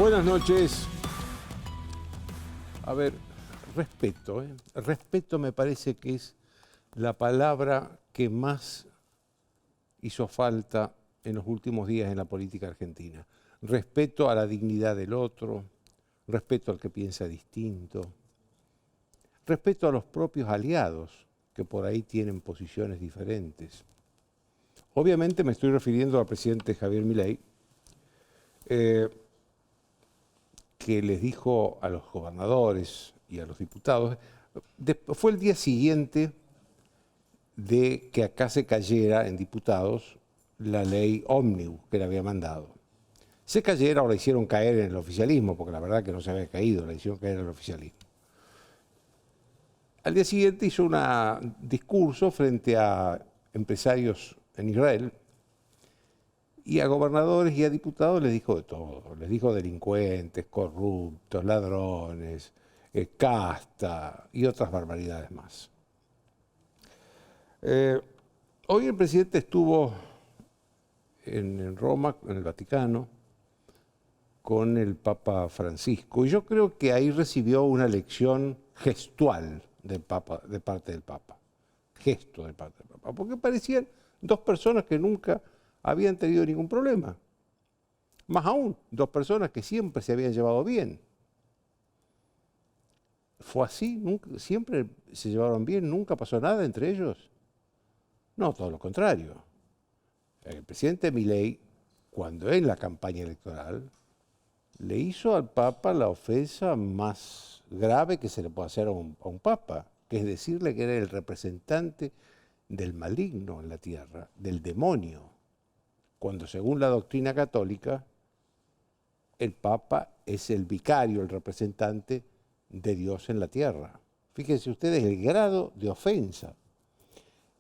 Buenas noches. A ver, respeto. Respeto me parece que es la palabra que más hizo falta en los últimos días en la política argentina. Respeto a la dignidad del otro, respeto al que piensa distinto, respeto a los propios aliados que por ahí tienen posiciones diferentes. Obviamente me estoy refiriendo al presidente Javier Milei, que les dijo a los gobernadores y a los diputados, fue el día siguiente de que acá se cayera en diputados la ley ómnibus que le había mandado. Se cayera o la hicieron caer en el oficialismo, porque la verdad que no se había caído, la hicieron caer en el oficialismo. Al día siguiente hizo un discurso frente a empresarios en Israel y a gobernadores y a diputados les dijo de todo. Les dijo delincuentes, corruptos, ladrones, casta y otras barbaridades más. Hoy el presidente estuvo en Roma, en el Vaticano, con el Papa Francisco. Y yo creo que ahí recibió una lección gestual del Papa, de parte del Papa. Gesto de parte del Papa. Porque parecían dos personas que nunca habían tenido ningún problema. Más aún, dos personas que siempre se habían llevado bien. ¿Fue así? ¿Siempre se llevaron bien? ¿Nunca pasó nada entre ellos? No, todo lo contrario. El presidente Milei, cuando en la campaña electoral, le hizo al Papa la ofensa más grave que se le puede hacer a un Papa, que es decirle que era el representante del maligno en la tierra, del demonio, cuando según la doctrina católica, el Papa es el vicario, el representante de Dios en la tierra. Fíjense ustedes el grado de ofensa.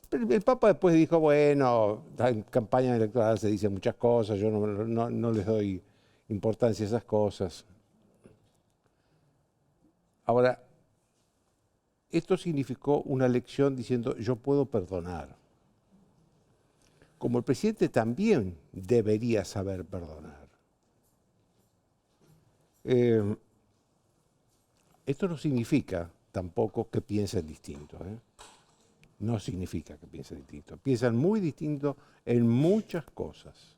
Pero el Papa después dijo, bueno, en campaña electoral se dicen muchas cosas, yo no les doy importancia a esas cosas. Ahora, esto significó una lección diciendo, yo puedo perdonar. Como el presidente también debería saber perdonar. Esto no significa tampoco que piensen distinto. No significa que piensen distinto. Piensan muy distinto en muchas cosas.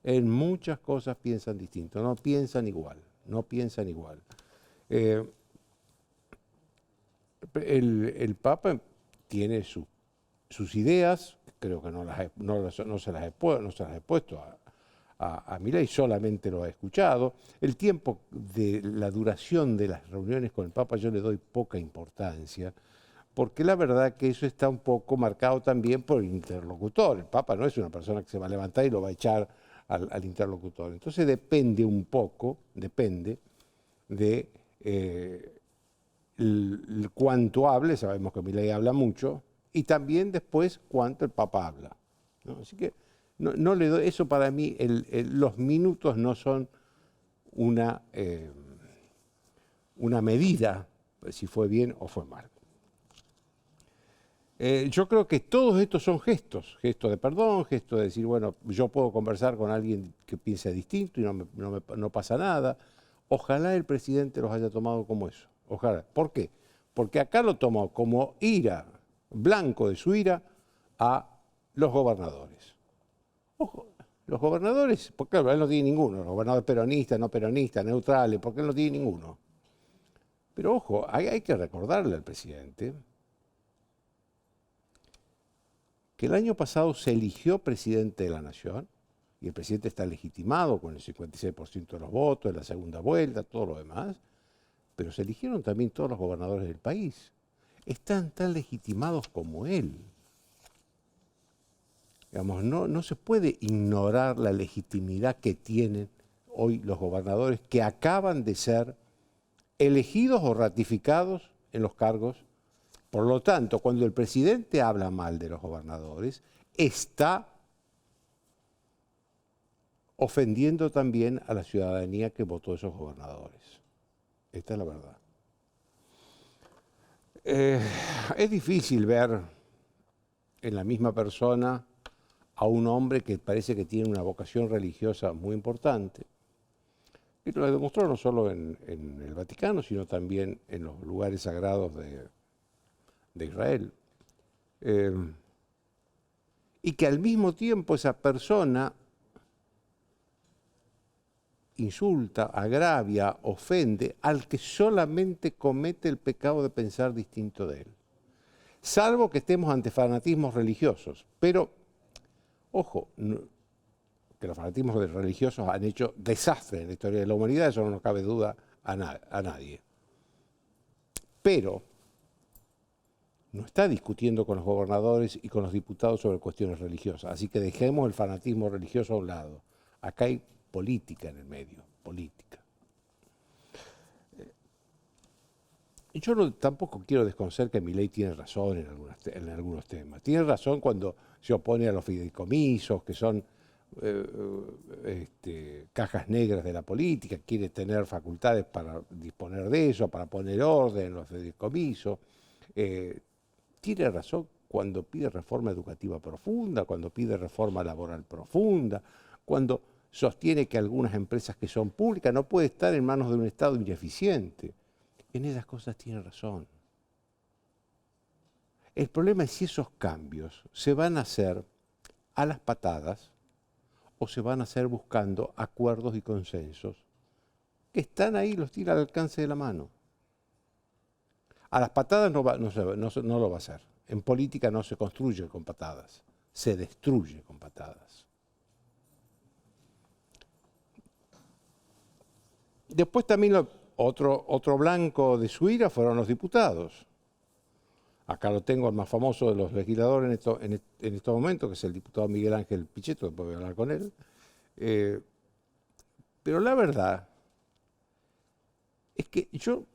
En muchas cosas piensan distinto. No piensan igual. No piensan igual. El Papa tiene sus ideas, creo que no se las he puesto a Milei, solamente lo he escuchado. El tiempo de la duración de las reuniones con el Papa yo le doy poca importancia, porque la verdad que eso está un poco marcado también por el interlocutor. El Papa no es una persona que se va a levantar y lo va a echar al interlocutor. Entonces depende un poco, depende de cuánto hable, sabemos que Milei habla mucho, y también después cuánto el Papa habla, ¿no? Así que no le doy, eso para mí, los minutos no son una medida si fue bien o fue mal. Yo creo que todos estos son gestos de perdón, gestos de decir, bueno, yo puedo conversar con alguien que piense distinto y no pasa nada. Ojalá el presidente los haya tomado como eso. Ojalá. ¿Por qué? Porque acá lo tomó como ira, blanco de su ira, a los gobernadores. Ojo, los gobernadores, porque claro, él no tiene ninguno, los gobernadores peronistas, no peronistas, neutrales, porque él no tiene ninguno. Pero ojo, hay que recordarle al presidente que el año pasado se eligió presidente de la Nación, y el presidente está legitimado con el 56% de los votos, en la segunda vuelta, todo lo demás, pero se eligieron también todos los gobernadores del país. Están tan legitimados como él. Digamos, no se puede ignorar la legitimidad que tienen hoy los gobernadores que acaban de ser elegidos o ratificados en los cargos. Por lo tanto, cuando el presidente habla mal de los gobernadores, está ofendiendo también a la ciudadanía que votó a esos gobernadores. Esta es la verdad. Es difícil ver en la misma persona a un hombre que parece que tiene una vocación religiosa muy importante, Y lo demostró no solo en el Vaticano, sino también en los lugares sagrados de Israel. Eh, y que al mismo tiempo esa persona insulta, agravia, ofende al que solamente comete el pecado de pensar distinto de él. Salvo que estemos ante fanatismos religiosos. Pero, ojo, que los fanatismos religiosos han hecho desastres en la historia de la humanidad, eso no nos cabe duda a nadie. Pero no está discutiendo con los gobernadores y con los diputados sobre cuestiones religiosas, así que dejemos el fanatismo religioso a un lado. Acá hay política en el medio, política. Yo tampoco quiero desconocer que Milei tiene razón en algunos temas. Tiene razón cuando se opone a los fideicomisos, que son cajas negras de la política, quiere tener facultades para disponer de eso, para poner orden en los fideicomisos. Tiene razón cuando pide reforma educativa profunda, cuando pide reforma laboral profunda, cuando sostiene que algunas empresas que son públicas no pueden estar en manos de un Estado ineficiente. En esas cosas tiene razón. El problema es si esos cambios se van a hacer a las patadas o se van a hacer buscando acuerdos y consensos que están ahí, los tira al alcance de la mano. A las patadas no lo va a hacer. En política no se construye con patadas, se destruye con patadas. Después también otro blanco de su ira fueron los diputados. Acá lo tengo, el más famoso de los legisladores en estos momentos, que es el diputado Miguel Ángel Pichetto, después voy a hablar con él. Pero la verdad es que yo,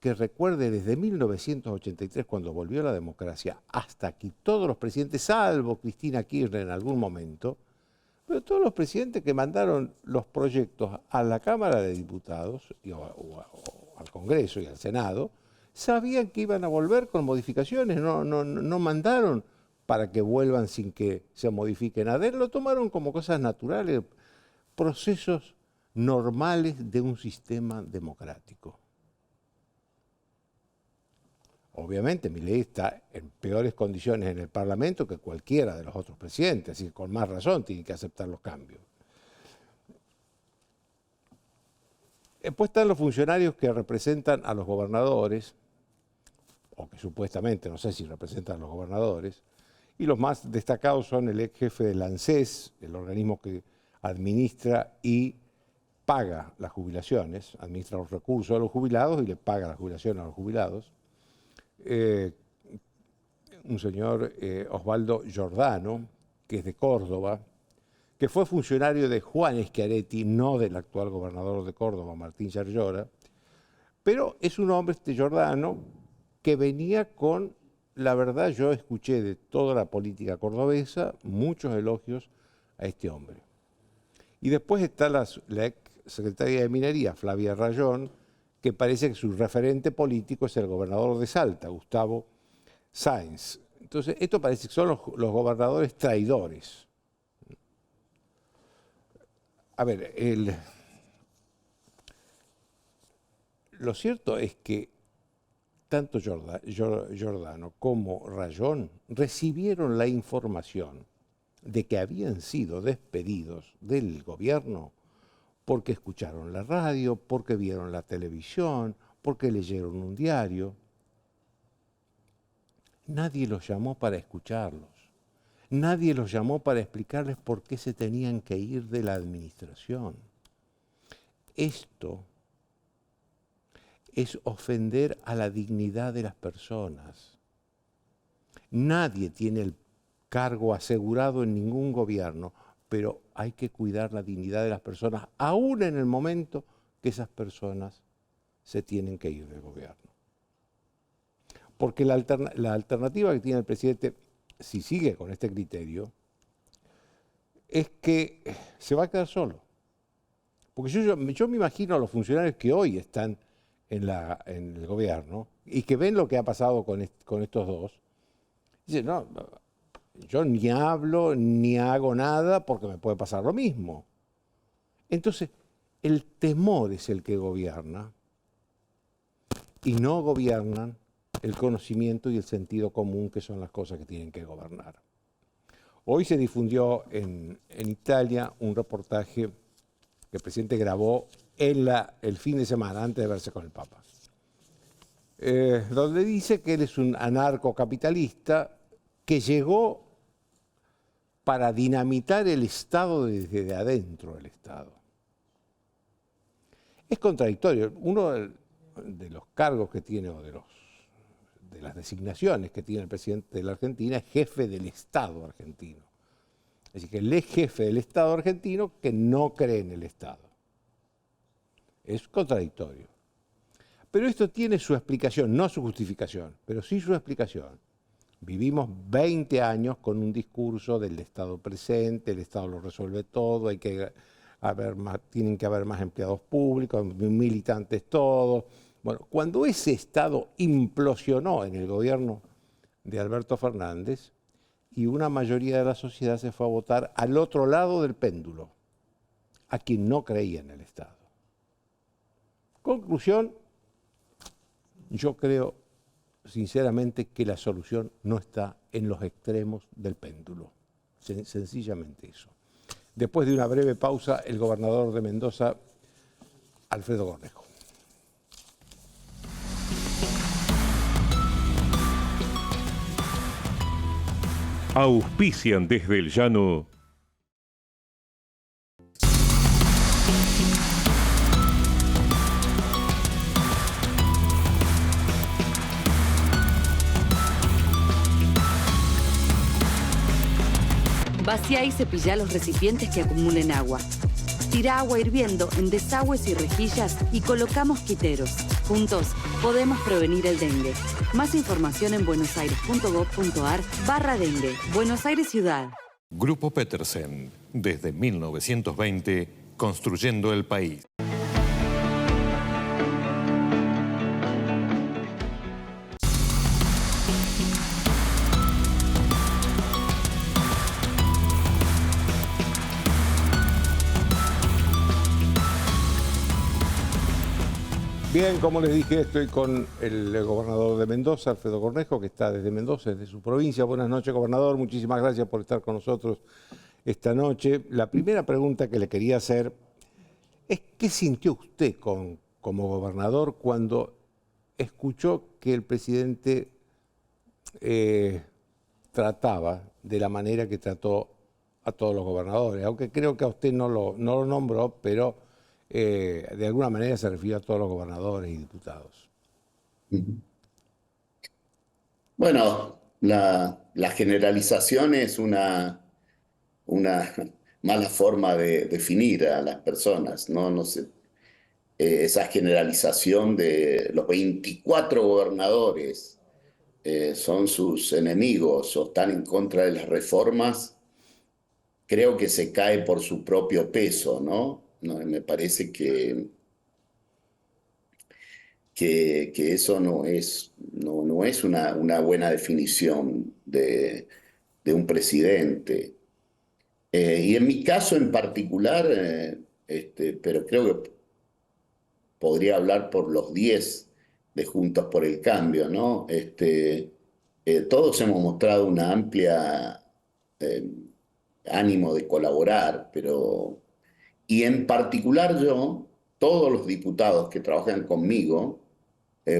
que recuerde desde 1983, cuando volvió la democracia, hasta aquí, todos los presidentes, salvo Cristina Kirchner en algún momento, pero todos los presidentes que mandaron los proyectos a la Cámara de Diputados, o al Congreso y al Senado, sabían que iban a volver con modificaciones, no mandaron para que vuelvan sin que se modifique nada. Lo tomaron como cosas naturales, procesos normales de un sistema democrático. Obviamente Milei está en peores condiciones en el Parlamento que cualquiera de los otros presidentes, así que con más razón tiene que aceptar los cambios. Después están los funcionarios que representan a los gobernadores, o que supuestamente, no sé si representan a los gobernadores, y los más destacados son el ex jefe del ANSES, el organismo que administra y paga las jubilaciones, administra los recursos de los jubilados y le paga las jubilaciones a los jubilados. Un señor Osvaldo Giordano, que es de Córdoba, que fue funcionario de Juan Schiaretti, no del actual gobernador de Córdoba, Martín Yarlora, pero es un hombre, este Giordano, que venía con, la verdad, yo escuché de toda la política cordobesa muchos elogios a este hombre. Y después está la ex secretaria de Minería, Flavia Rayón, que parece que su referente político es el gobernador de Salta, Gustavo Sáenz. Entonces, esto parece que son los gobernadores traidores. A ver, lo cierto es que tanto Giordano como Rayón recibieron la información de que habían sido despedidos del gobierno porque escucharon la radio, porque vieron la televisión, porque leyeron un diario. Nadie los llamó para escucharlos. Nadie los llamó para explicarles por qué se tenían que ir de la administración. Esto es ofender a la dignidad de las personas. Nadie tiene el cargo asegurado en ningún gobierno, pero hay que cuidar la dignidad de las personas, aún en el momento que esas personas se tienen que ir del gobierno. Porque la alternativa que tiene el presidente, si sigue con este criterio, es que se va a quedar solo. Porque yo me imagino a los funcionarios que hoy están en el gobierno y que ven lo que ha pasado con estos dos, dicen, no, yo ni hablo ni hago nada porque me puede pasar lo mismo. Entonces, el temor es el que gobierna y no gobiernan el conocimiento y el sentido común, que son las cosas que tienen que gobernar. Hoy se difundió en Italia un reportaje que el presidente grabó el fin de semana, antes de verse con el Papa, donde dice que él es un anarcocapitalista que llegó para dinamitar el Estado desde adentro del Estado. Es contradictorio. Uno de los cargos que tiene, o de las designaciones que tiene el presidente de la Argentina, es jefe del Estado argentino. Es decir, que él es jefe del Estado argentino que no cree en el Estado. Es contradictorio. Pero esto tiene su explicación, no su justificación, pero sí su explicación. Vivimos 20 años con un discurso del Estado presente, el Estado lo resuelve todo, tienen que haber más empleados públicos, militantes todos. Bueno, cuando ese Estado implosionó en el gobierno de Alberto Fernández, y una mayoría de la sociedad se fue a votar al otro lado del péndulo, a quien no creía en el Estado. Conclusión, yo creo sinceramente que la solución no está en los extremos del péndulo. Sencillamente eso. Después de una breve pausa, el gobernador de Mendoza, Alfredo Cornejo. Auspician desde el llano. Vacía y cepilla los recipientes que acumulen agua. Tira agua hirviendo en desagües y rejillas y coloca mosquiteros. Juntos podemos prevenir el dengue. Más información en buenosaires.gov.ar/dengue. Buenos Aires Ciudad. Grupo Petersen, desde 1920, construyendo el país. Bien, como les dije, estoy con el gobernador de Mendoza, Alfredo Cornejo, que está desde Mendoza, desde su provincia. Buenas noches, gobernador. Muchísimas gracias por estar con nosotros esta noche. La primera pregunta que le quería hacer es, ¿qué sintió usted como gobernador cuando escuchó que el presidente trataba de la manera que trató a todos los gobernadores? Aunque creo que a usted no lo nombró, pero de alguna manera se refirió a todos los gobernadores y diputados. Bueno, la generalización es una mala forma de definir a las personas, ¿no? No sé, esa generalización de los 24 gobernadores son sus enemigos o están en contra de las reformas, creo que se cae por su propio peso, ¿no? Me parece que eso no es una buena definición de un presidente. Y en mi caso en particular, pero creo que podría hablar por los 10 de Juntos por el Cambio, ¿no? Todos hemos mostrado una amplia ánimo de colaborar, y en particular todos los diputados que trabajan conmigo,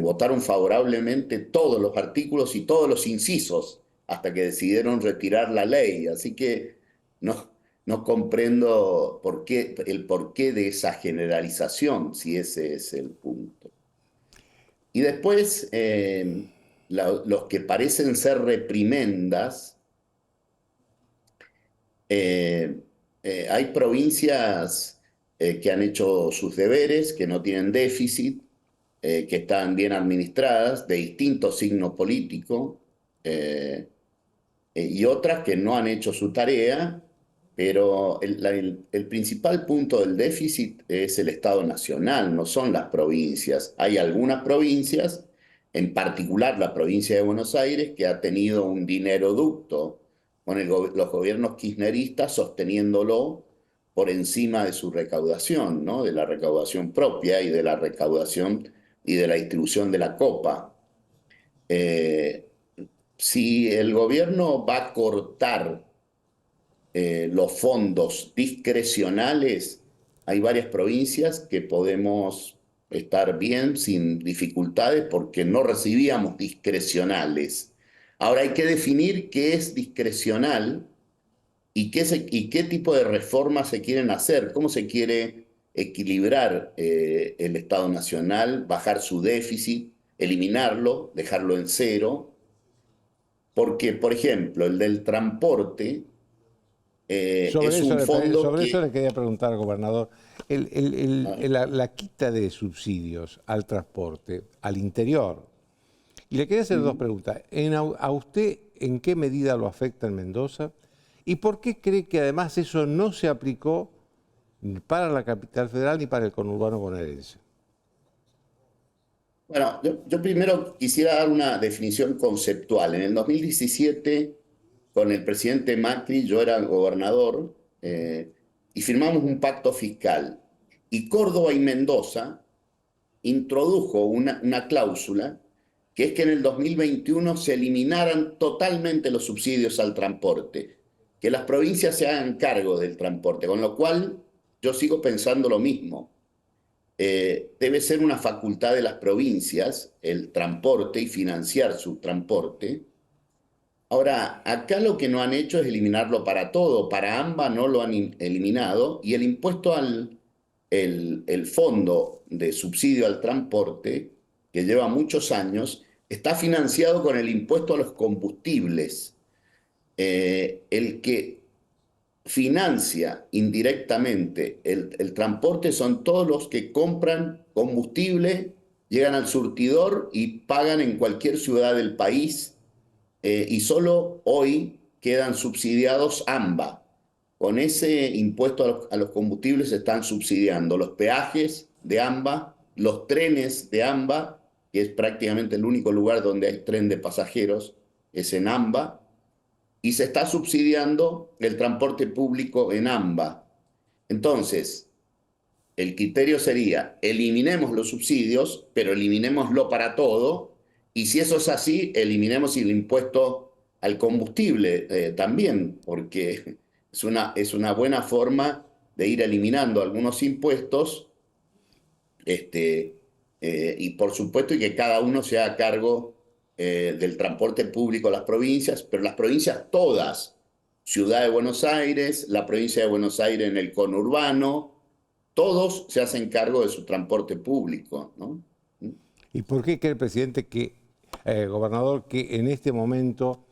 votaron favorablemente todos los artículos y todos los incisos hasta que decidieron retirar la ley. Así que no comprendo el porqué de esa generalización, si ese es el punto. Y después, los que parecen ser reprimendas, hay provincias que han hecho sus deberes, que no tienen déficit, que están bien administradas, de distinto signo político, y otras que no han hecho su tarea, pero el principal punto del déficit es el Estado Nacional, no son las provincias. Hay algunas provincias, en particular la provincia de Buenos Aires, que ha tenido un dineroducto con los gobiernos kirchneristas sosteniéndolo por encima de su recaudación, ¿no? De la recaudación propia y de la recaudación y de la distribución de la copa. Eh, si el gobierno va a cortar los fondos discrecionales, hay varias provincias que podemos estar bien sin dificultades porque no recibíamos discrecionales. Ahora hay que definir qué es discrecional y qué tipo de reformas se quieren hacer, cómo se quiere equilibrar el Estado Nacional, bajar su déficit, eliminarlo, dejarlo en cero. Porque, por ejemplo, el del transporte Sobre es eso, un fondo sobre eso que... le quería preguntar al gobernador. ah, La quita de subsidios al transporte, al interior. Y le quería hacer dos preguntas. ¿A usted en qué medida lo afecta en Mendoza? ¿Y por qué cree que además eso no se aplicó ni para la capital federal ni para el conurbano bonaerense? Bueno, yo primero quisiera dar una definición conceptual. En el 2017, con el presidente Macri, yo era gobernador, y firmamos un pacto fiscal. Y Córdoba y Mendoza introdujo una cláusula que es que en el 2021 se eliminaran totalmente los subsidios al transporte, que las provincias se hagan cargo del transporte, con lo cual yo sigo pensando lo mismo. Debe ser una facultad de las provincias el transporte y financiar su transporte. Ahora, acá lo que no han hecho es eliminarlo para todo. Para AMBA no lo han eliminado y el impuesto el fondo de subsidio al transporte, que lleva muchos años, está financiado con el impuesto a los combustibles. El que financia indirectamente el transporte son todos los que compran combustible, llegan al surtidor y pagan en cualquier ciudad del país, y solo hoy quedan subsidiados AMBA. Con ese impuesto a los combustibles se están subsidiando los peajes de AMBA, los trenes de AMBA, que es prácticamente el único lugar donde hay tren de pasajeros, es en AMBA, y se está subsidiando el transporte público en AMBA. Entonces, el criterio sería, eliminemos los subsidios, pero eliminémoslo para todo, y si eso es así, eliminemos el impuesto al combustible también, porque es una buena forma de ir eliminando algunos impuestos, este, y por supuesto y que cada uno se haga cargo del transporte público a las provincias, pero las provincias todas, Ciudad de Buenos Aires, la provincia de Buenos Aires en el conurbano, todos se hacen cargo de su transporte público, ¿no? ¿Y por qué cree el presidente gobernador, que en este momento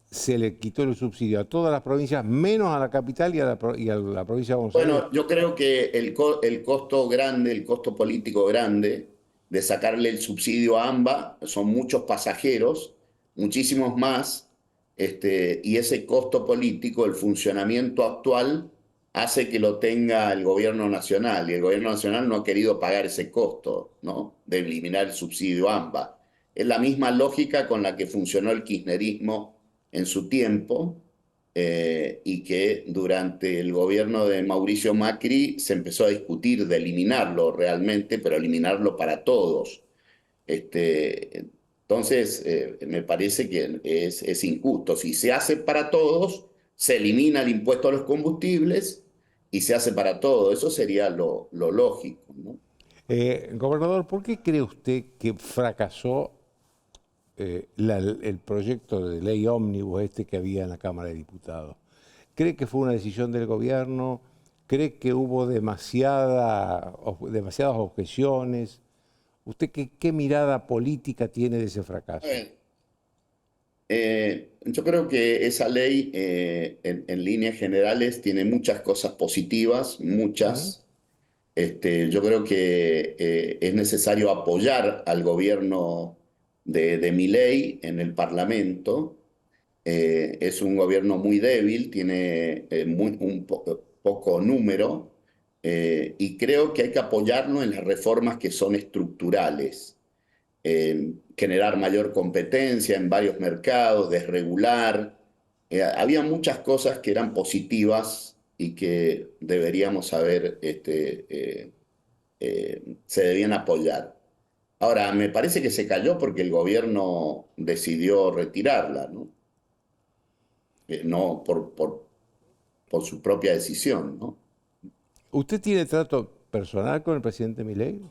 se le quitó el subsidio a todas las provincias, menos a la capital y a la provincia de Buenos Aires? Bueno, yo creo que el costo grande, el costo político grande de sacarle el subsidio a AMBA son muchos pasajeros, muchísimos más, y ese costo político, el funcionamiento actual, hace que lo tenga el gobierno nacional, y el gobierno nacional no ha querido pagar ese costo, ¿no? De eliminar el subsidio a AMBA. Es la misma lógica con la que funcionó el kirchnerismo en su tiempo, y que durante el gobierno de Mauricio Macri se empezó a discutir de eliminarlo realmente, pero eliminarlo para todos. Entonces, me parece que es injusto. Si se hace para todos, se elimina el impuesto a los combustibles y se hace para todos. Eso sería lo lógico, ¿no? Gobernador, ¿por qué cree usted que fracasó el proyecto de ley ómnibus que había en la Cámara de Diputados? ¿Cree que fue una decisión del gobierno? ¿Cree que hubo demasiadas objeciones? ¿Usted qué mirada política tiene de ese fracaso? Yo creo que esa ley, en líneas generales, tiene muchas cosas positivas, ¿Mm? muchas. Yo creo que es necesario apoyar al gobierno de Milei en el Parlamento. Es un gobierno muy débil, tiene poco número, y creo que hay que apoyarlo en las reformas que son estructurales. Generar mayor competencia en varios mercados, desregular. Había muchas cosas que eran positivas y que deberíamos saber, se debían apoyar. Ahora, me parece que se cayó porque el gobierno decidió retirarla, ¿no? No por su propia decisión, ¿no? ¿Usted tiene trato personal con el presidente Milei?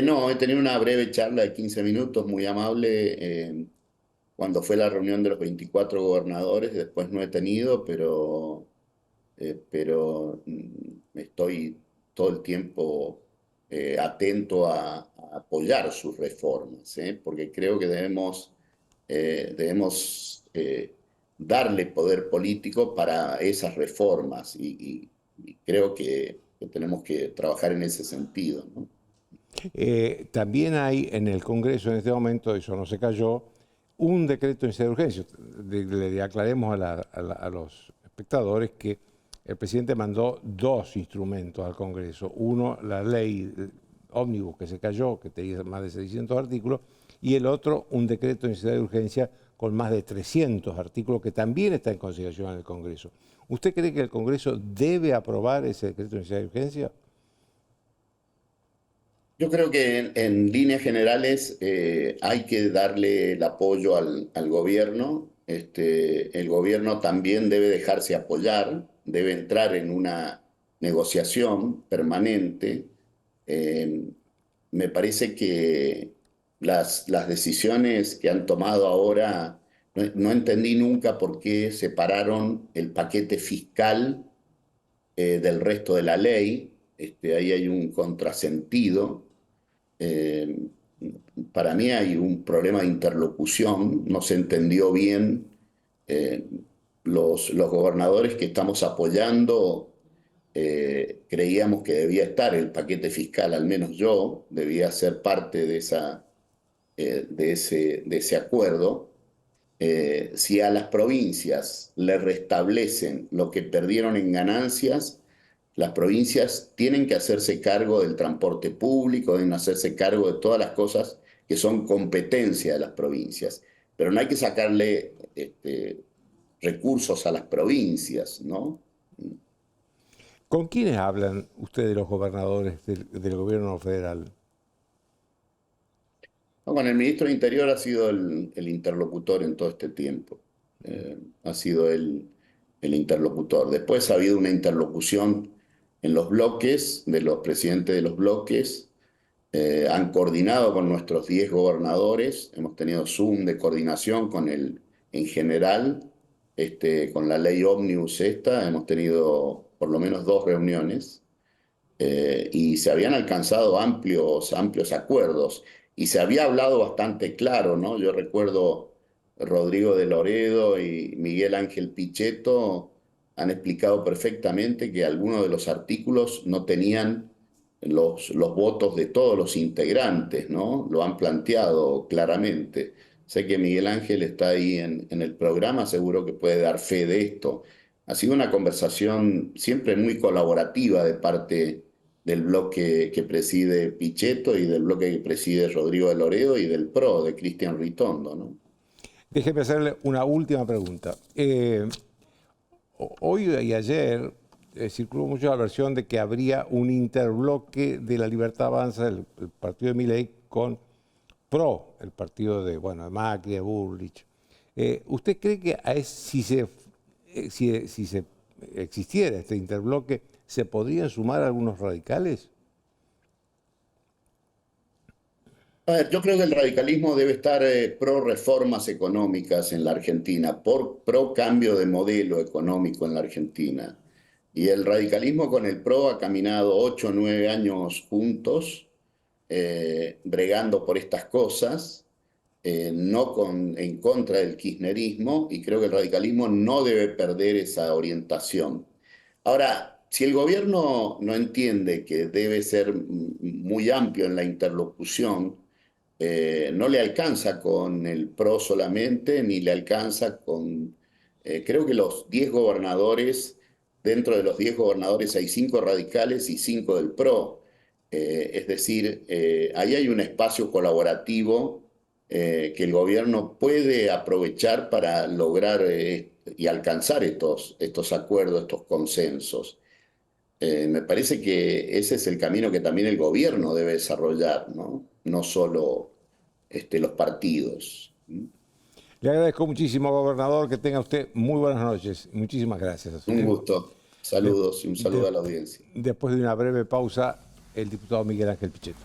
No, he tenido una breve charla de 15 minutos, muy amable, cuando fue la reunión de los 24 gobernadores. Después no he tenido, pero estoy todo el tiempo atento a apoyar sus reformas, porque creo que debemos darle poder político para esas reformas y creo que tenemos que trabajar en ese sentido, ¿no? También hay en el Congreso en este momento, eso no se cayó, un decreto en necesidad de urgencia. Le aclaremos a los espectadores que el presidente mandó dos instrumentos al Congreso. Uno, la ley ómnibus que se cayó, que tenía más de 600 artículos, y el otro, un decreto de necesidad de urgencia con más de 300 artículos que también está en consideración en el Congreso. ¿Usted cree que el Congreso debe aprobar ese decreto de necesidad de urgencia? Yo creo que en líneas generales hay que darle el apoyo al gobierno. El gobierno también debe dejarse apoyar, debe entrar en una negociación permanente. Eh, Me parece que las decisiones que han tomado ahora, no entendí nunca por qué separaron el paquete fiscal del resto de la ley. Ahí hay un contrasentido. Eh, para mí hay un problema de interlocución, no se entendió bien. eh, los gobernadores que estamos apoyando creíamos que debía estar el paquete fiscal, al menos yo, debía ser parte de ese acuerdo. Si a las provincias le restablecen lo que perdieron en ganancias, las provincias tienen que hacerse cargo del transporte público, deben hacerse cargo de todas las cosas que son competencia de las provincias. Pero no hay que sacarle recursos a las provincias, ¿no? ¿Con quiénes hablan ustedes los gobernadores del gobierno federal? No, con el ministro de Interior ha sido el interlocutor en todo este tiempo. Ha sido el interlocutor. Después ha habido una interlocución en los bloques, de los presidentes de los bloques. Han coordinado con nuestros 10 gobernadores. Hemos tenido Zoom de coordinación con en general. Con la ley ómnibus esta, hemos tenido por lo menos 2 reuniones. Y se habían alcanzado amplios acuerdos y se había hablado bastante claro, ¿no? Yo recuerdo Rodrigo de Loredo y Miguel Ángel Pichetto han explicado perfectamente que algunos de los artículos no tenían los votos de todos los integrantes, ¿no? Lo han planteado claramente. Sé que Miguel Ángel está ahí en el programa, seguro que puede dar fe de esto. Ha sido una conversación siempre muy colaborativa de parte del bloque que preside Pichetto y del bloque que preside Rodrigo de Loredo y del PRO de Cristian Ritondo, ¿no? Déjeme hacerle una última pregunta. Hoy y ayer circuló mucho la versión de que habría un interbloque de la Libertad Avanza, el partido de Milei, con PRO, el partido de Macri, de Bullrich. ¿Usted cree que si se existiera este interbloque, se podrían sumar algunos radicales? A ver, yo creo que el radicalismo debe estar pro reformas económicas en la Argentina, pro cambio de modelo económico en la Argentina. Y el radicalismo con el PRO ha caminado 8 o 9 años juntos, bregando por estas cosas, en contra del kirchnerismo, y creo que el radicalismo no debe perder esa orientación. Ahora, si el gobierno no entiende que debe ser muy amplio en la interlocución, no le alcanza con el PRO solamente, ni le alcanza con... creo que los 10 gobernadores, dentro de los 10 gobernadores hay 5 radicales y 5 del PRO. Es decir, ahí hay un espacio colaborativo que el gobierno puede aprovechar para lograr y alcanzar estos acuerdos, estos consensos. Me parece que ese es el camino que también el gobierno debe desarrollar, ¿no? No solo los partidos. Le agradezco muchísimo, gobernador, que tenga usted muy buenas noches. Muchísimas gracias. Un gusto. Saludos y un saludo de- a la audiencia. Después de una breve pausa, el diputado Miguel Ángel Pichetto.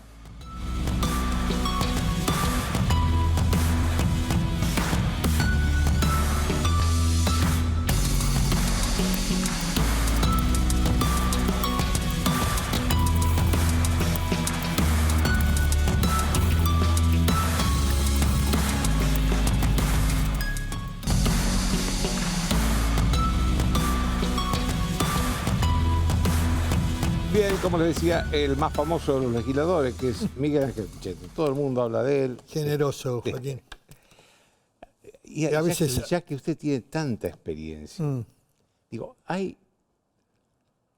Bien, como les decía, el más famoso de los legisladores, que es Miguel Ángel Pichetto. Todo el mundo habla de él. Generoso, Joaquín. Y a veces- ya que usted tiene tanta experiencia, Mm. digo, ¿hay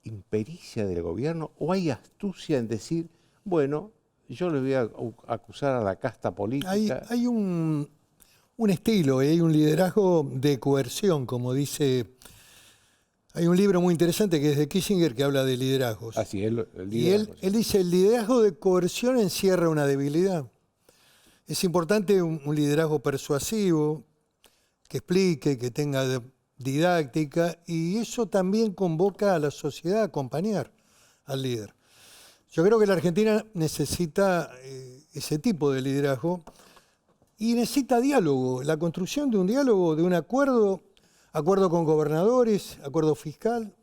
impericia del gobierno o hay astucia en decir, bueno, yo le voy a acusar a la casta política? Hay un estilo, hay un liderazgo de coerción, como dice. Hay un libro muy interesante que es de Kissinger que habla de liderazgos. Así es, Y él dice, el liderazgo de coerción encierra una debilidad. Es importante un liderazgo persuasivo, que explique, que tenga didáctica, y eso también convoca a la sociedad a acompañar al líder. Yo creo que la Argentina necesita ese tipo de liderazgo y necesita diálogo, la construcción de un diálogo, de un acuerdo con gobernadores, acuerdo fiscal,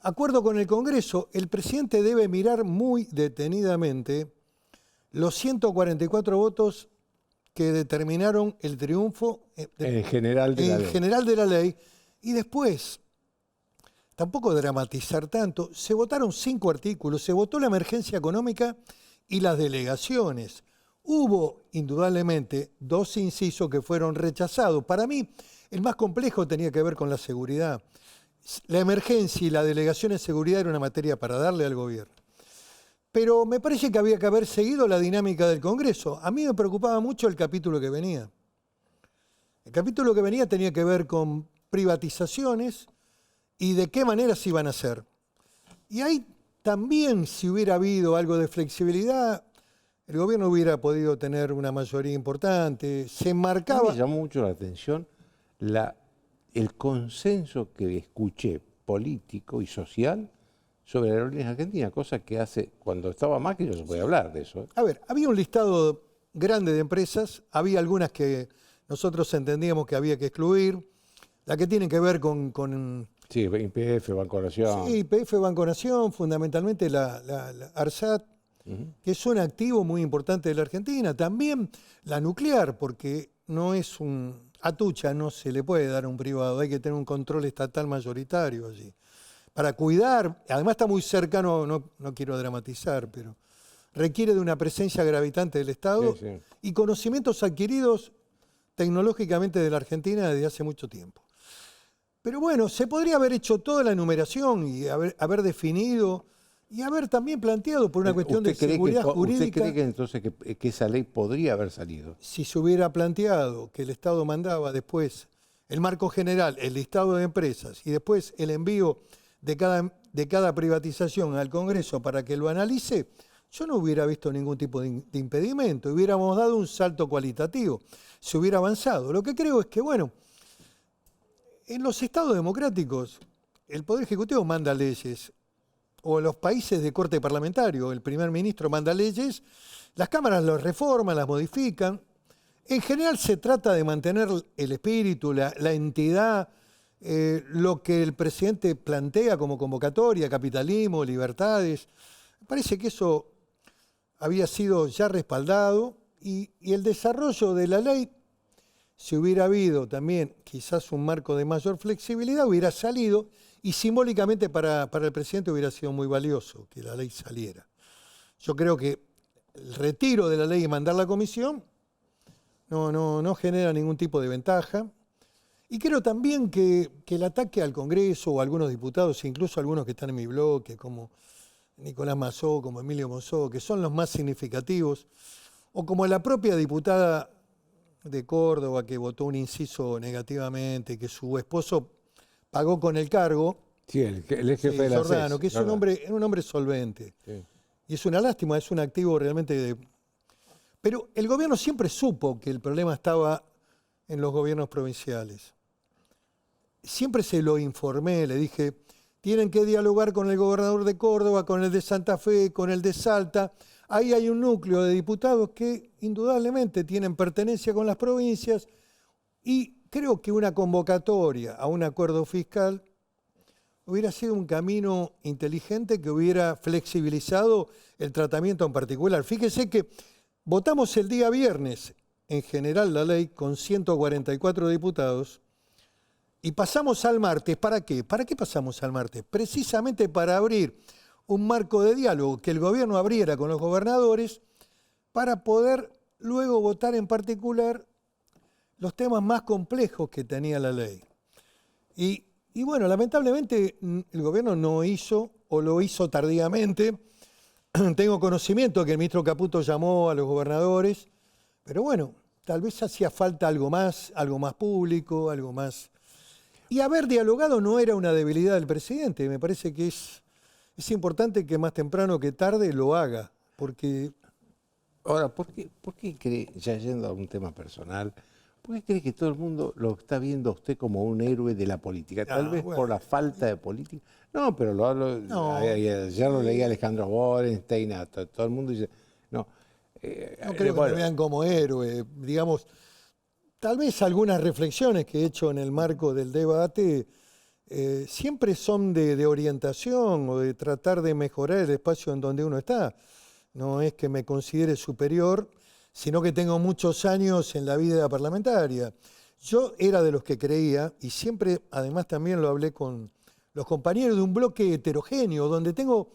acuerdo con el Congreso. El presidente debe mirar muy detenidamente los 144 votos que determinaron el triunfo en general de la ley. general de la ley, y después, tampoco dramatizar tanto, se votaron 5 artículos, se votó la emergencia económica y las delegaciones. Hubo, indudablemente, 2 incisos que fueron rechazados. Para mí, el más complejo tenía que ver con la seguridad. La emergencia y la delegación de seguridad era una materia para darle al gobierno. Pero me parece que había que haber seguido la dinámica del Congreso. A mí me preocupaba mucho el capítulo que venía. El capítulo que venía tenía que ver con privatizaciones y de qué manera se iban a hacer. Y ahí también, si hubiera habido algo de flexibilidad, el gobierno hubiera podido tener una mayoría importante. Se A mí marcaba. me llamó mucho la atención el consenso que escuché político y social sobre Aerolíneas Argentinas, cosa que hace, cuando estaba Macri no se podía hablar de eso. A ver, había un listado grande de empresas, había algunas que nosotros entendíamos que había que excluir, la que tienen que ver con Sí, YPF, Banco Nación. sí, YPF, Banco Nación, fundamentalmente la ARSAT, que es un activo muy importante de la Argentina. También la nuclear, porque no es un Atucha, no se le puede dar a un privado, hay que tener un control estatal mayoritario allí. Para cuidar, además está muy cercano, no quiero dramatizar, pero requiere de una presencia gravitante del Estado Sí, sí. y conocimientos adquiridos tecnológicamente de la Argentina desde hace mucho tiempo. Pero bueno, se podría haber hecho toda la enumeración y haber definido y haber también planteado por una cuestión de seguridad jurídica. ¿Usted cree que entonces que esa ley podría haber salido? Si se hubiera planteado que el Estado mandaba después el marco general, el listado de empresas y después el envío de cada privatización al Congreso para que lo analice, yo no hubiera visto ningún tipo de impedimento. Hubiéramos dado un salto cualitativo, se hubiera avanzado. Lo que creo es que, bueno, en los estados democráticos el Poder Ejecutivo manda leyes, o en los países de corte parlamentario el primer ministro manda leyes, las cámaras las reforman, las modifican. En general se trata de mantener el espíritu, la entidad, lo que el presidente plantea como convocatoria, capitalismo, libertades. Me parece que eso había sido ya respaldado y el desarrollo de la ley, si hubiera habido también quizás un marco de mayor flexibilidad, hubiera salido y simbólicamente para el presidente hubiera sido muy valioso que la ley saliera. Yo creo que el retiro de la ley y mandarla a comisión no genera ningún tipo de ventaja. Y creo también que el ataque al Congreso o a algunos diputados, incluso algunos que están en mi bloque, como Nicolás Mazó, como Emilio Monzó, que son los más significativos, o como la propia diputada de Córdoba que votó un inciso negativamente, que su esposo pagó con el cargo. Sí, el ex jefe Sí, de la Giordano, CES, que es un hombre solvente. Sí. Y es una lástima, es un activo realmente. Pero el gobierno siempre supo que el problema estaba en los gobiernos provinciales. Siempre se lo informé, le dije, tienen que dialogar con el gobernador de Córdoba, con el de Santa Fe, con el de Salta. Ahí hay un núcleo de diputados que indudablemente tienen pertenencia con las provincias y creo que una convocatoria a un acuerdo fiscal hubiera sido un camino inteligente que hubiera flexibilizado el tratamiento en particular. Fíjese que votamos el día viernes, en general, la ley con 144 diputados y pasamos al martes. ¿Para qué? ¿Para qué pasamos al martes? Precisamente para abrir un marco de diálogo que el gobierno abriera con los gobernadores para poder luego votar en particular los temas más complejos que tenía la ley. Y bueno, lamentablemente el gobierno no hizo o lo hizo tardíamente. Tengo conocimiento que el ministro Caputo llamó a los gobernadores, pero bueno, tal vez hacía falta algo más público, algo más. Y haber dialogado no era una debilidad del presidente, me parece que es importante que más temprano que tarde lo haga, porque... Ahora, ¿por qué cree, ya yendo a un tema personal, por qué cree que todo el mundo lo está viendo a usted como un héroe de la política? Tal vez bueno. por la falta de política. No, pero lo hablo, No. ayer lo leí a Alejandro Borenstein, todo el mundo dice, no. No creo que me vean como héroe, digamos, tal vez algunas reflexiones que he hecho en el marco del debate siempre son de orientación o de tratar de mejorar el espacio en donde uno está. No es que me considere superior, sino que tengo muchos años en la vida parlamentaria. Yo era de los que creía, y siempre, además también lo hablé con los compañeros de un bloque heterogéneo, donde tengo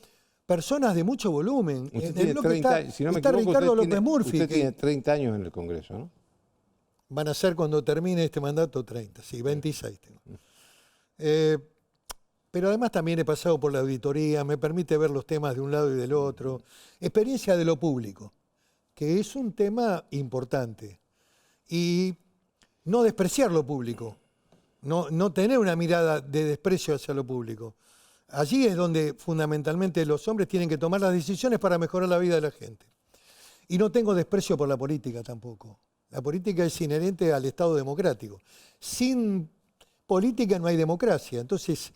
personas de mucho volumen. Usted En tiene el bloque 30, si no me está equivoco, Ricardo usted López tiene, Murphy. usted tiene 30 años en el Congreso, ¿no? Van a ser cuando termine este mandato 30, sí, 26 tengo. Pero además también he pasado por la auditoría, me permite ver los temas de un lado y del otro. Experiencia de lo público, que es un tema importante. Y no despreciar lo público, no tener una mirada de desprecio hacia lo público. Allí es donde fundamentalmente los hombres tienen que tomar las decisiones para mejorar la vida de la gente. Y no tengo desprecio por la política tampoco. La política es inherente al Estado democrático. Sin política no hay democracia. Entonces,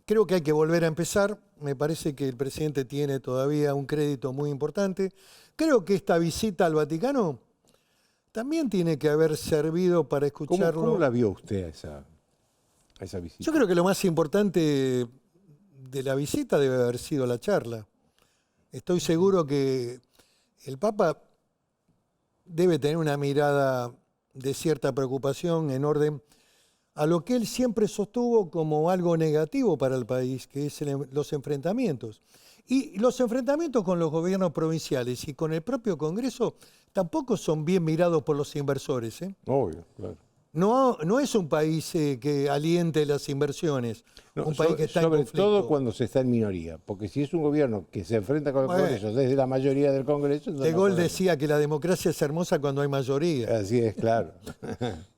creo que hay que volver a empezar. Me parece que el presidente tiene todavía un crédito muy importante. Creo que esta visita al Vaticano también tiene que haber servido para escucharlo. ¿Cómo la vio usted a esa visita? Yo creo que lo más importante de la visita debe haber sido la charla. Estoy seguro que el Papa debe tener una mirada de cierta preocupación en orden a lo que él siempre sostuvo como algo negativo para el país, que es los enfrentamientos. Y los enfrentamientos con los gobiernos provinciales y con el propio Congreso tampoco son bien mirados por los inversores, ¿eh? Obvio, claro. No es un país que aliente las inversiones, un país que está en sobre conflicto. todo cuando se está en minoría, porque si es un gobierno que se enfrenta con el Congreso desde la mayoría del Congreso... De Gaulle decía que la democracia es hermosa cuando hay mayoría. Así es, claro.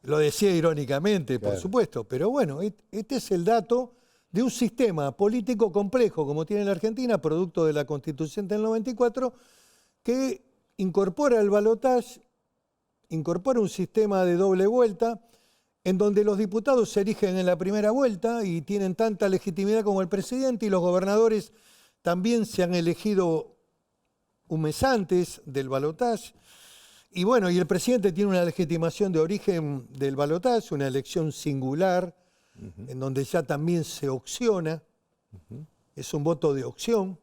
Lo decía irónicamente, por supuesto, pero bueno, este es el dato de un sistema político complejo como tiene la Argentina, producto de la Constitución del 94, que incorpora el balotaje, incorpora un sistema de doble vuelta, en donde los diputados se eligen en la primera vuelta y tienen tanta legitimidad como el presidente, y los gobernadores también se han elegido un mes antes del balotaje. Y bueno, y el presidente tiene una legitimación de origen del balotaje, una elección singular, en donde ya también se opciona, es un voto de opción.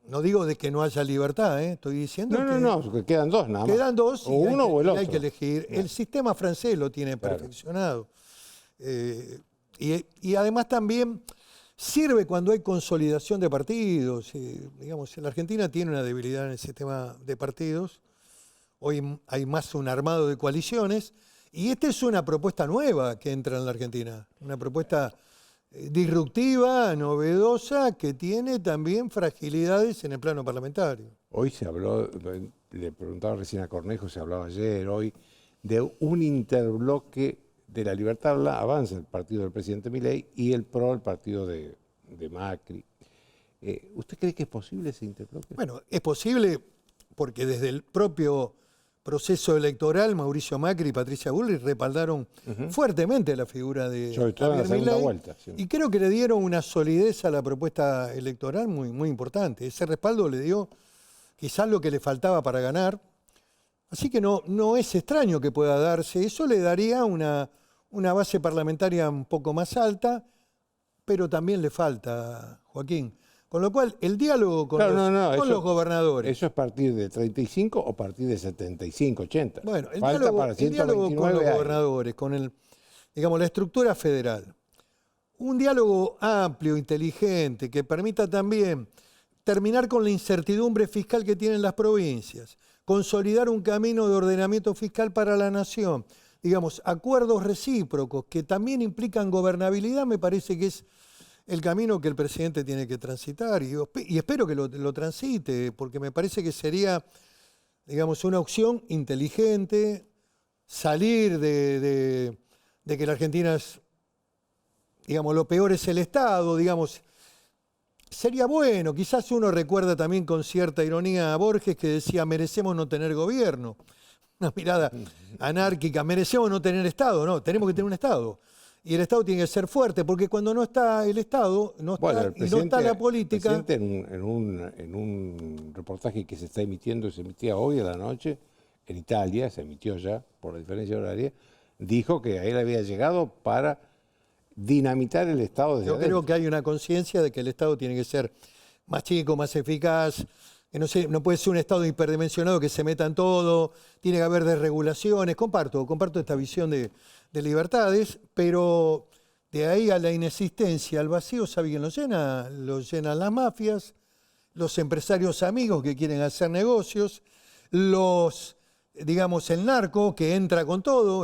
No digo de que no haya libertad, estoy diciendo que... No, que quedan dos nada más. Quedan dos, o uno o el otro. Hay que elegir. El sistema francés lo tiene perfeccionado. Y además también sirve cuando hay consolidación de partidos. Digamos, la Argentina tiene una debilidad en el sistema de partidos. Hoy hay más un armado de coaliciones. Y esta es una propuesta nueva que entra en la Argentina. Una propuesta disruptiva, novedosa, que tiene también fragilidades en el plano parlamentario. Hoy se habló, le preguntaba recién a Cornejo, se hablaba ayer, hoy, de un interbloque de La Libertad Avanza, el partido del presidente Milei, y el PRO, el partido de Macri. ¿Usted cree que es posible ese interbloque? Bueno, es posible porque desde el propio proceso electoral, Mauricio Macri y Patricia Bullrich respaldaron fuertemente la figura de Sobre todo en la Javier segunda Milei, vuelta. Sí. y creo que le dieron una solidez a la propuesta electoral muy, muy importante. Ese respaldo le dio quizás lo que le faltaba para ganar. Así que no es extraño que pueda darse. Eso le daría una base parlamentaria un poco más alta, pero también le falta, Joaquín. Con lo cual, el diálogo con, los gobernadores. ¿Eso es partir de 35 o partir de 75, 80? Bueno, el Falta diálogo, para el diálogo con los 129 años. gobernadores, con la estructura federal. Un diálogo amplio, inteligente, que permita también terminar con la incertidumbre fiscal que tienen las provincias, consolidar un camino de ordenamiento fiscal para la nación, digamos, acuerdos recíprocos que también implican gobernabilidad, me parece que es el camino que el presidente tiene que transitar, y espero que lo transite, porque me parece que sería, digamos, una opción inteligente, salir de que la Argentina es, digamos, lo peor es el Estado, digamos. Sería bueno, quizás uno recuerda también con cierta ironía a Borges, que decía, merecemos no tener gobierno. Una mirada anárquica, merecemos no tener Estado, no, tenemos que tener un Estado. Y el Estado tiene que ser fuerte, porque cuando no está el Estado, no está la política. El presidente en un reportaje que se está emitiendo, se emitía hoy a la noche, en Italia, se emitió ya por la diferencia horaria, dijo que a él había llegado para dinamitar el Estado desde adentro. Creo que hay una conciencia de que el Estado tiene que ser más chico, más eficaz, que no puede ser un Estado hiperdimensionado que se meta en todo, tiene que haber desregulaciones. Comparto esta visión de libertades, pero de ahí a la inexistencia, al vacío, ¿sabe quién lo llena? Lo llenan las mafias, los empresarios amigos que quieren hacer negocios, el narco que entra con todo,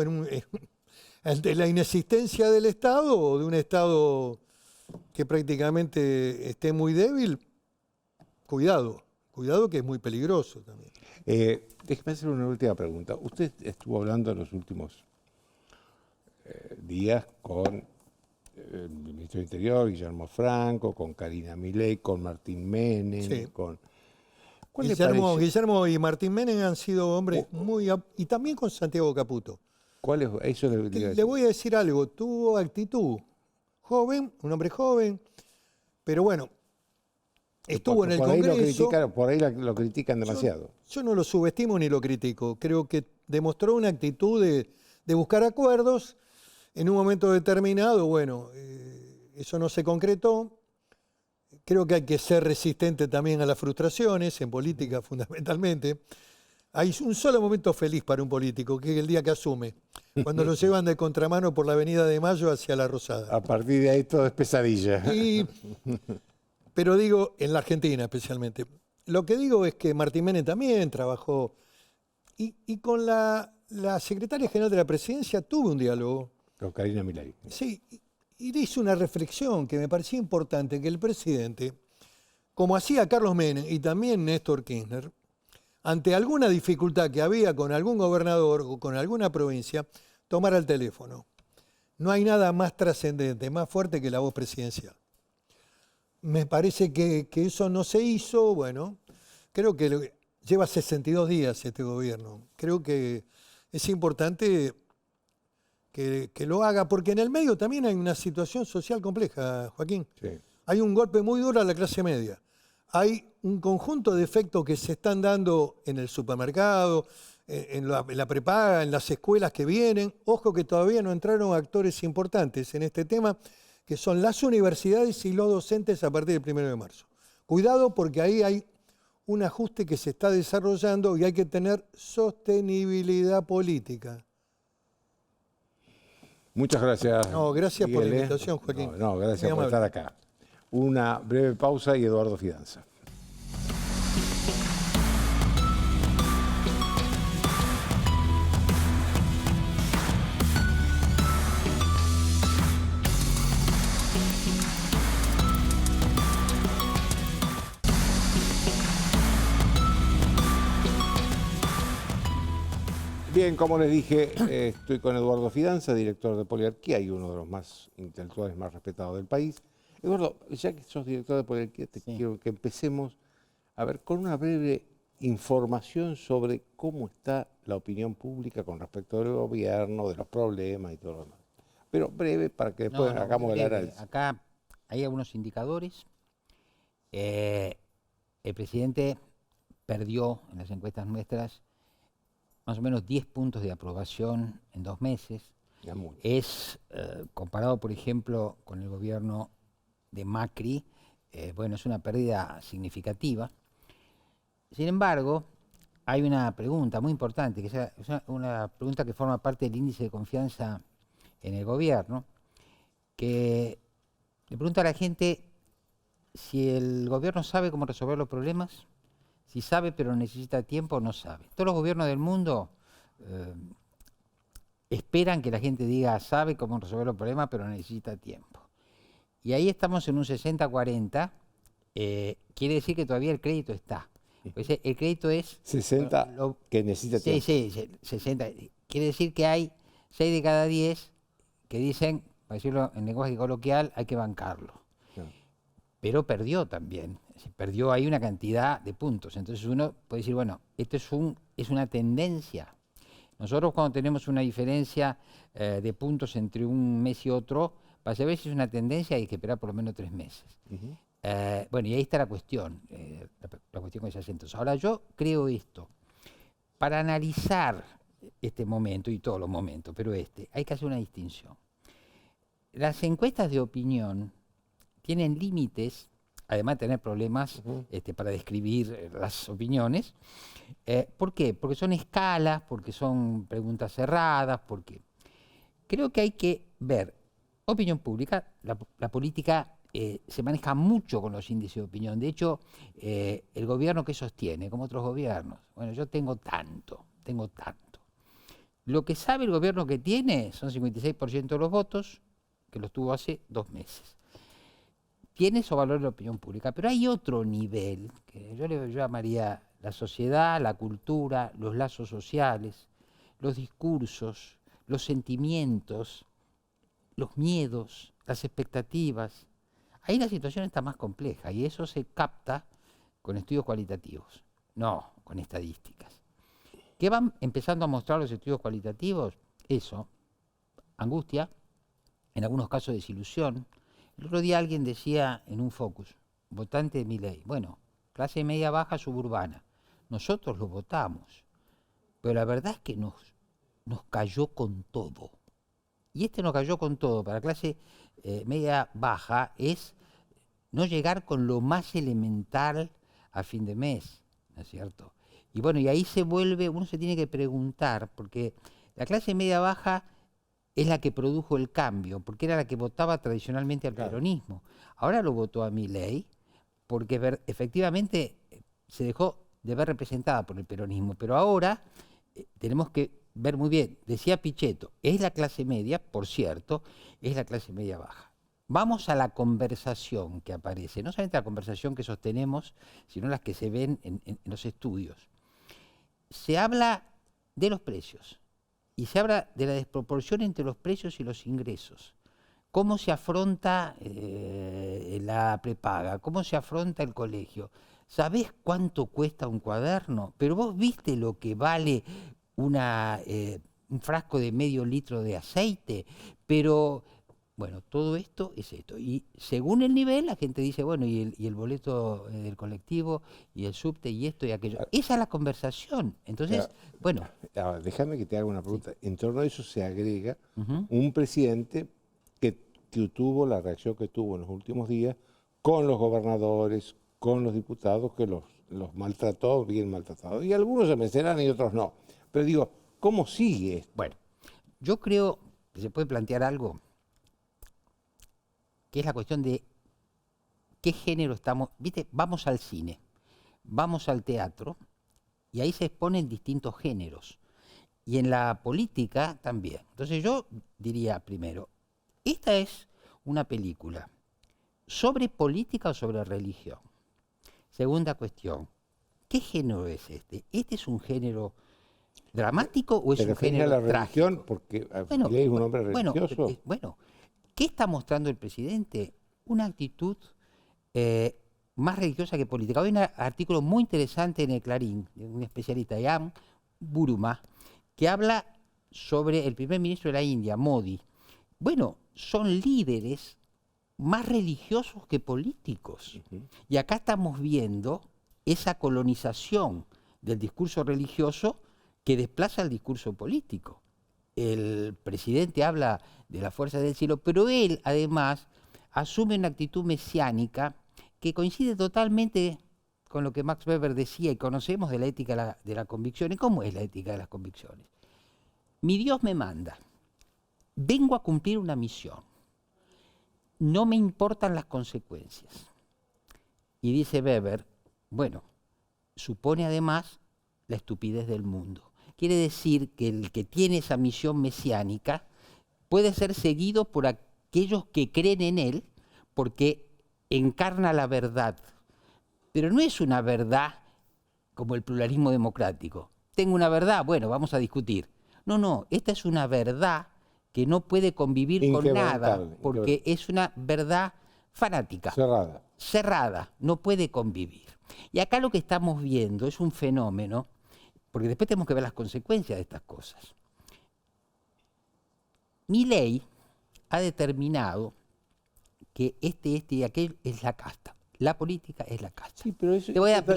ante la inexistencia del Estado o de un Estado que prácticamente esté muy débil. Cuidado que es muy peligroso también. Déjeme hacer una última pregunta. Usted estuvo hablando en los últimos días con el ministro del Interior, Guillermo Franco, con Karina Milei, con Martín Menem, Sí. Guillermo y Martín Menem han sido hombres muy... Y también con Santiago Caputo. ¿Cuál es eso? Le voy a decir algo, tuvo actitud joven, un hombre joven, pero bueno, estuvo en el Congreso. Por ahí lo critican demasiado. Yo no lo subestimo ni lo critico, creo que demostró una actitud de buscar acuerdos. En un momento determinado, bueno, eso no se concretó. Creo que hay que ser resistente también a las frustraciones, en política fundamentalmente. Hay un solo momento feliz para un político, que es el día que asume, cuando lo llevan de contramano por la Avenida de Mayo hacia La Rosada. A partir de ahí todo es pesadilla. Pero digo, en la Argentina especialmente. Lo que digo es que Martín Menem también trabajó, y con la secretaria general de la Presidencia tuve un diálogo. Con Karina Milei. Sí, y hice una reflexión que me parecía importante, que el presidente, como hacía Carlos Menem y también Néstor Kirchner, ante alguna dificultad que había con algún gobernador o con alguna provincia, tomara el teléfono. No hay nada más trascendente, más fuerte que la voz presidencial. Me parece que eso no se hizo. Bueno, creo que lleva 62 días este gobierno. Creo que es importante que lo haga, porque en el medio también hay una situación social compleja, Joaquín. Sí. Hay un golpe muy duro a la clase media. Hay un conjunto de efectos que se están dando en el supermercado, en la prepaga, en las escuelas que vienen. Ojo que todavía no entraron actores importantes en este tema, que son las universidades y los docentes a partir del 1 de marzo. Cuidado, porque ahí hay un ajuste que se está desarrollando y hay que tener sostenibilidad política. Muchas gracias. No, gracias por la Miguel, invitación, Joaquín. No, gracias Muy por estar amable. acá. Una breve pausa y Eduardo Fidanza. Bien, como les dije, estoy con Eduardo Fidanza, director de Poliarquía y uno de los más intelectuales más respetados del país. Eduardo, ya que sos director de Poliarquía, quiero que empecemos a ver con una breve información sobre cómo está la opinión pública con respecto del gobierno, de los problemas y todo lo demás. Pero breve para que después hagamos el análisis. Acá hay algunos indicadores. El presidente perdió en las encuestas nuestras más o menos 10 puntos de aprobación en 2 meses. Ya mucho. Es, comparado por ejemplo con el gobierno de Macri, bueno, es una pérdida significativa. Sin embargo, hay una pregunta muy importante, que es una pregunta que forma parte del índice de confianza en el gobierno, que le pregunta a la gente si el gobierno sabe cómo resolver los problemas, si sabe pero necesita tiempo o no sabe. Todos los gobiernos del mundo esperan que la gente diga sabe cómo resolver los problemas pero necesita tiempo. Y ahí estamos en un 60-40, quiere decir que todavía el crédito está. Pues el crédito es... 60 que necesita tiempo. Sí, 60. Quiere decir que hay 6 de cada 10 que dicen, para decirlo en lenguaje coloquial, hay que bancarlo. Claro. Pero perdió también. Perdió ahí una cantidad de puntos. Entonces uno puede decir, bueno, esto es una tendencia. Nosotros cuando tenemos una diferencia de puntos entre un mes y otro, para saber si es una tendencia hay que esperar por lo menos 3 meses. Uh-huh. Bueno, y ahí está la cuestión que se hace entonces. Ahora yo creo esto, para analizar este momento y todos los momentos, pero hay que hacer una distinción. Las encuestas de opinión tienen límites, además de tener problemas para describir las opiniones. ¿Por qué? Porque son escalas, porque son preguntas cerradas, porque creo que hay que ver opinión pública, la política se maneja mucho con los índices de opinión. De hecho, el gobierno que sostiene, como otros gobiernos, bueno, yo tengo tanto. Lo que sabe el gobierno que tiene son 56% de los votos, que los tuvo hace 2 meses. Tiene esos valores de la opinión pública, pero hay otro nivel, que yo le llamaría la sociedad, la cultura, los lazos sociales, los discursos, los sentimientos, los miedos, las expectativas. Ahí la situación está más compleja y eso se capta con estudios cualitativos, no con estadísticas. ¿Qué van empezando a mostrar los estudios cualitativos? Eso, angustia, en algunos casos desilusión. El otro día alguien decía en un focus, votante de Milei, bueno, clase media baja suburbana, nosotros lo votamos, pero la verdad es que nos cayó con todo. Y nos cayó con todo para clase media baja es no llegar con lo más elemental a fin de mes, ¿no es cierto? Y bueno, y ahí uno se tiene que preguntar, porque la clase media baja es la que produjo el cambio, porque era la que votaba tradicionalmente al peronismo. Ahora lo votó a Milei, porque efectivamente se dejó de ver representada por el peronismo, pero ahora tenemos que ver muy bien, decía Pichetto, es la clase media, por cierto, es la clase media baja. Vamos a la conversación que aparece, no solamente la conversación que sostenemos, sino las que se ven en los estudios. Se habla de los precios y se habla de la desproporción entre los precios y los ingresos. ¿Cómo se afronta la prepaga? ¿Cómo se afronta el colegio? ¿Sabés cuánto cuesta un cuaderno? Pero vos viste lo que vale un frasco de medio litro de aceite, pero bueno, todo esto es esto. Y según el nivel, la gente dice, bueno, y el boleto del colectivo, y el subte, y esto y aquello. Esa es la conversación. Entonces, bueno. Ahora, déjame que te haga una pregunta. Sí. En torno a eso se agrega un presidente que tuvo la reacción que tuvo en los últimos días con los gobernadores, con los diputados, que los maltrató, bien maltratados. Y algunos se mencionan y otros no. Pero digo, ¿cómo sigue? Bueno, yo creo que se puede plantear algo, que es la cuestión de qué género estamos. ¿Viste? Vamos al cine, vamos al teatro, y ahí se exponen distintos géneros. Y en la política también. Entonces yo diría primero, esta es una película sobre política o sobre religión. Segunda cuestión, ¿qué género es este? Este es un género dramático o es ¿Te un referís a género la religión? trágico? Porque Milei es un hombre religioso. Bueno, ¿qué está mostrando el presidente? Una actitud más religiosa que política. Hay un artículo muy interesante en el Clarín, de un especialista, Jan Buruma, que habla sobre el primer ministro de la India, Modi. Bueno, son líderes más religiosos que políticos. Y acá estamos viendo esa colonización del discurso religioso que desplaza el discurso político. El presidente habla de la fuerza del cielo, pero él además asume una actitud mesiánica que coincide totalmente con lo que Max Weber decía y conocemos de la ética de la convicción. ¿Y cómo es la ética de las convicciones? Mi Dios me manda, vengo a cumplir una misión, no me importan las consecuencias. Y dice Weber, bueno, supone además la estupidez del mundo. Quiere decir que el que tiene esa misión mesiánica puede ser seguido por aquellos que creen en él porque encarna la verdad. Pero no es una verdad como el pluralismo democrático. Tengo una verdad, bueno, vamos a discutir. No, esta es una verdad que no puede convivir con nada porque es una verdad fanática. Cerrada, no puede convivir. Y acá lo que estamos viendo es un fenómeno, porque después tenemos que ver las consecuencias de estas cosas. Milei ha determinado que este y aquel es la casta. La política es la casta. Sí, pero eso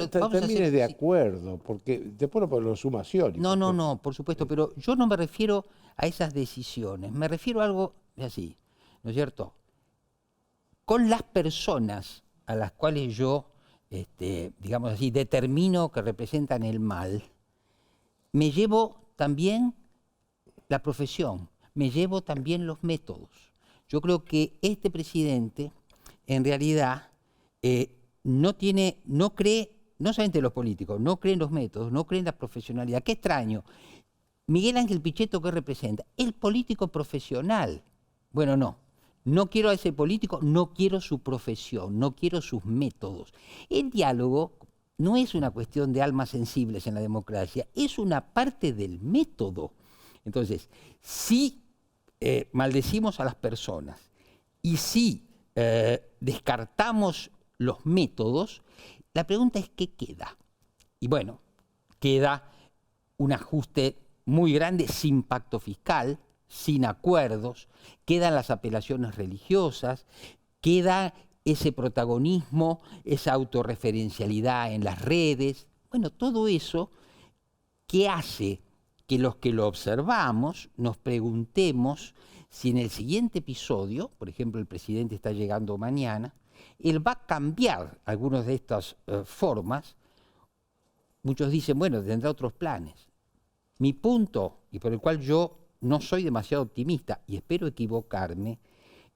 también es de acuerdo, porque después lo suma Scioli. No, por supuesto, pero yo no me refiero a esas decisiones, me refiero a algo así, ¿no es cierto? Con las personas a las cuales yo, digamos así, determino que representan el mal, me llevo también la profesión, me llevo también los métodos. Yo creo que este presidente, en realidad, no cree, no solamente los políticos, no cree en los métodos, no cree en la profesionalidad. Qué extraño. Miguel Ángel Pichetto, ¿qué representa? El político profesional. Bueno, no quiero a ese político, no quiero su profesión, no quiero sus métodos. El diálogo no es una cuestión de almas sensibles en la democracia, es una parte del método. Entonces, si maldecimos a las personas y si descartamos los métodos, la pregunta es ¿qué queda? Y bueno, queda un ajuste muy grande sin pacto fiscal, sin acuerdos, quedan las apelaciones religiosas, queda ese protagonismo, esa autorreferencialidad en las redes. Bueno, todo eso que hace que los que lo observamos nos preguntemos si en el siguiente episodio, por ejemplo, el presidente está llegando mañana, él va a cambiar algunas de estas formas. Muchos dicen, bueno, tendrá otros planes. Mi punto, y por el cual yo no soy demasiado optimista, y espero equivocarme,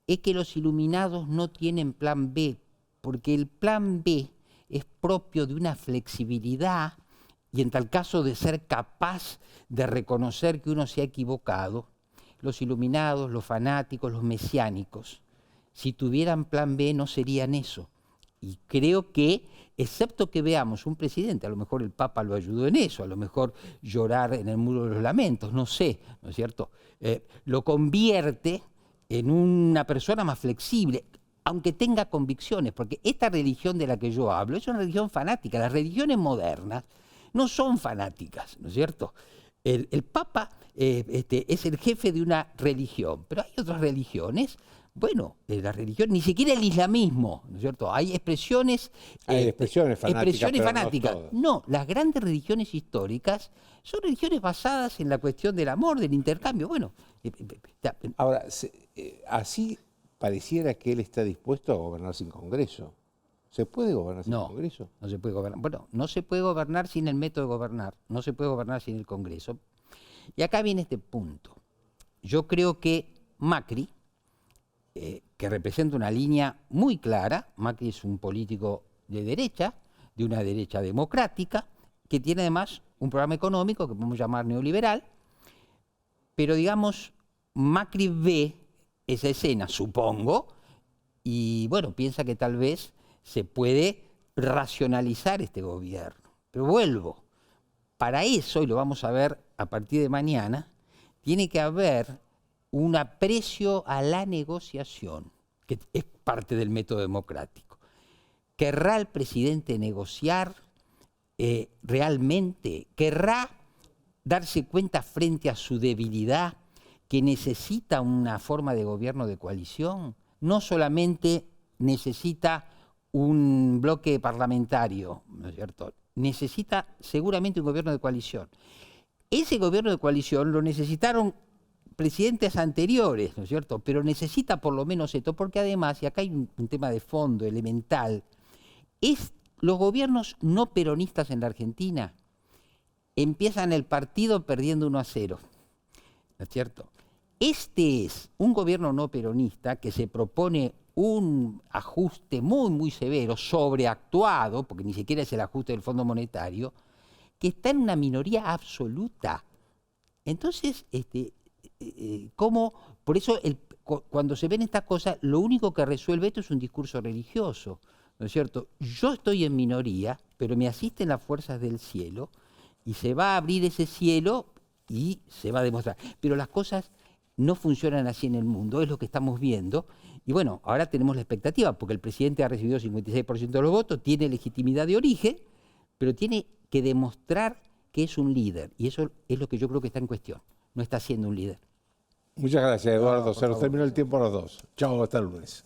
es que los iluminados no tienen plan B, porque el plan B es propio de una flexibilidad y en tal caso de ser capaz de reconocer que uno se ha equivocado. Los iluminados, los fanáticos, los mesiánicos, si tuvieran plan B no serían eso. Y creo que, excepto que veamos un presidente, a lo mejor el Papa lo ayudó en eso, a lo mejor llorar en el Muro de los Lamentos, no sé, ¿no es cierto? Lo convierte en una persona más flexible, aunque tenga convicciones, porque esta religión de la que yo hablo es una religión fanática. Las religiones modernas no son fanáticas, ¿no es cierto? El Papa es el jefe de una religión, pero hay otras religiones. Bueno, la religión, ni siquiera el islamismo, ¿no es cierto? Hay expresiones... Hay expresiones fanáticas. No, las grandes religiones históricas son religiones basadas en la cuestión del amor, del intercambio. Bueno... Ahora, así pareciera que él está dispuesto a gobernar sin Congreso. ¿Se puede gobernar sin Congreso? No se puede gobernar. Bueno, no se puede gobernar sin el método de gobernar, no se puede gobernar sin el Congreso. Y acá viene este punto. Yo creo que Macri, que representa una línea muy clara, Macri es un político de derecha, de una derecha democrática, que tiene además un programa económico que podemos llamar neoliberal, pero digamos, Macri ve esa escena, supongo, y bueno, piensa que tal vez se puede racionalizar este gobierno. Pero vuelvo, para eso, y lo vamos a ver a partir de mañana, tiene que haber un aprecio a la negociación, que es parte del método democrático. ¿Querrá el presidente negociar realmente? ¿Querrá darse cuenta frente a su debilidad que necesita una forma de gobierno de coalición? No solamente necesita un bloque parlamentario, ¿no es cierto? Necesita seguramente un gobierno de coalición. Ese gobierno de coalición lo necesitaron presidentes anteriores, ¿no es cierto? Pero necesita por lo menos esto, porque además, y acá hay un tema de fondo elemental, los gobiernos no peronistas en la Argentina empiezan el partido perdiendo 1-0, ¿no es cierto? Este es un gobierno no peronista que se propone un ajuste muy, muy severo, sobreactuado, porque ni siquiera es el ajuste del Fondo Monetario, que está en una minoría absoluta. Entonces, ¿cómo? Por eso, cuando se ven estas cosas, lo único que resuelve esto es un discurso religioso, ¿no es cierto? Yo estoy en minoría, pero me asisten las fuerzas del cielo, y se va a abrir ese cielo y se va a demostrar. Pero las cosas no funcionan así en el mundo, es lo que estamos viendo. Y bueno, ahora tenemos la expectativa, porque el presidente ha recibido 56% de los votos, tiene legitimidad de origen, pero tiene que demostrar que es un líder. Y eso es lo que yo creo que está en cuestión. No está siendo un líder. Muchas gracias, Eduardo. Se nos terminó el tiempo a los dos. Chao, hasta el lunes.